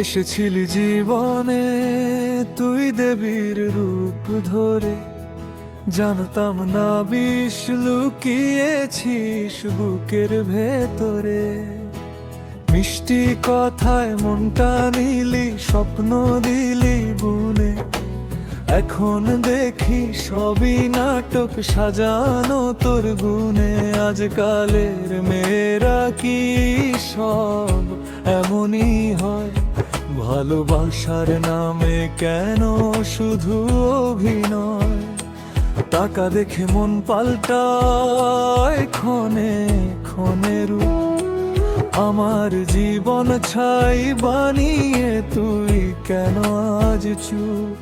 এসেছিলি জীবনে তুই দেবীর রূপ ধরে, জানতাম না বিষ লুকিয়েছিস বুকের ভেতরে। মিষ্টি কথায় মনটা নিলি, স্বপ্ন দিলি বুনে, এখন দেখি সবই নাটক সাজানো তোর গুণে। আজকালের মেয়েরা কি সব এমনই হয়? ভালোবাসার নামে কেন শুধু অভিনয়? টাকা দেখে মন পাল্টায় ক্ষণে ক্ষণে রূপ। আমার জীবন ছাই বানিয়ে তুই কেন আজ চুপ?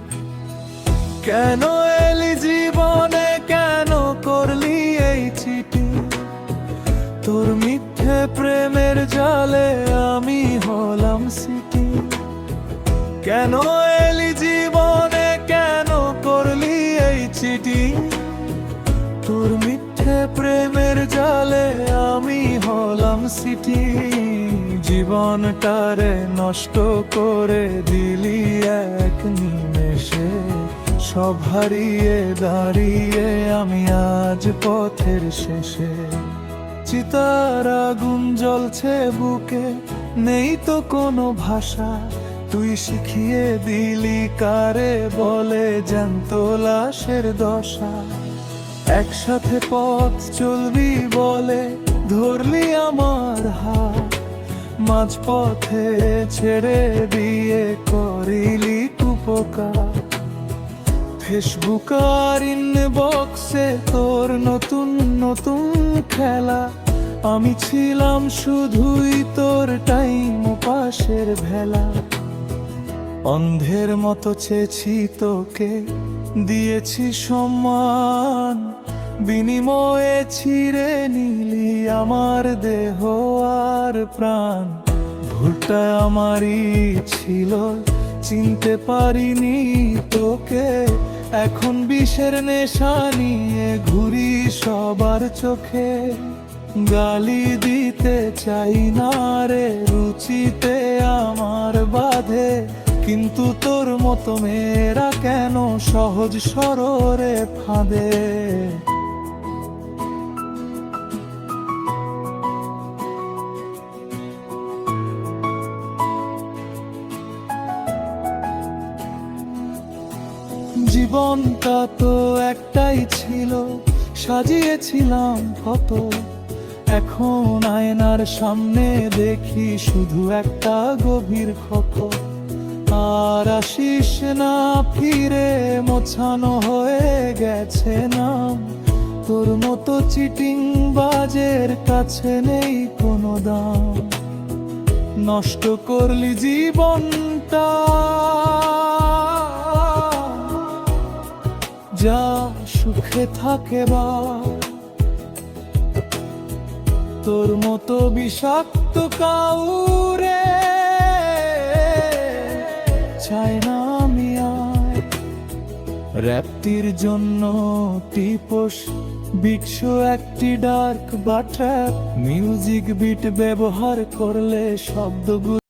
কেন এলি জীবনে, কেন করলি এই চিঠি? তোর মিথ্যে প্রেমের জালে আমি হলাম সিটি। কেন এলি জীবনে, কেন করলি এই চিঠি? তোর মিথ্যে প্রেমের জালে আমি হলাম সিটি। জীবনটারে নষ্ট করে দিলি এক নিমেষে, সব হারিয়ে দাঁড়িয়ে আমি আজ পথের শেষে। চিতার আগুন জ্বলছে বুকে, নেই তো কোনো ভাষা। তুই শিখিয়ে দিলি কারে বলে জ্যান্ত লাশের দশা। একসাথে পথ চলবি বলে ধরলি আমার হাত, মাঝপথে ছেড়ে দিয়ে করিলি কুপকার। ফেসবুক আর ইনবক্সে তোর নতুন নতুন খেলা, আমি ছিলাম শুধুই তোর টাইম পাশের ভেলা। অন্ধের মতো চেয়েছি তোকে, দিয়েছি সম্মান, বিনিময়ে ছিঁড়ে নিলি আমার দেহ আর প্রাণ। ভুলটা আমারই ছিল, চিনতে পারিনি তোকে। এখন বিষের নেশা নিয়ে ঘুরি সবার চোখে। গালি দিতে চাই না রে, রুচিতে আমার বাধে, কিন্তু তোর মতো মেয়েরা কেন সহজ সররে ফাঁদে? জীবনটা তো একটাই ছিল, সাজিয়েছিলাম কত। এখন আয়নার সামনে দেখি শুধু একটা গভীর ক্ষত। আর আসিস না ফিরে, মোছানো হয়ে গেছে নাম। তোর মতো চিটিং বাজের কাছে নেই কোনো দাম। নষ্ট করলি জীবনটা, যা সুখে থাকে বা। তোর মতো বিষাক্ত কাউরে চাই না আমি আর। র্যাপটির জন্য টিপস বিটস একটি ডার্ক বা ট্র্যাপ, মিউজিক বিট ব্যবহার করলে শব্দগুলো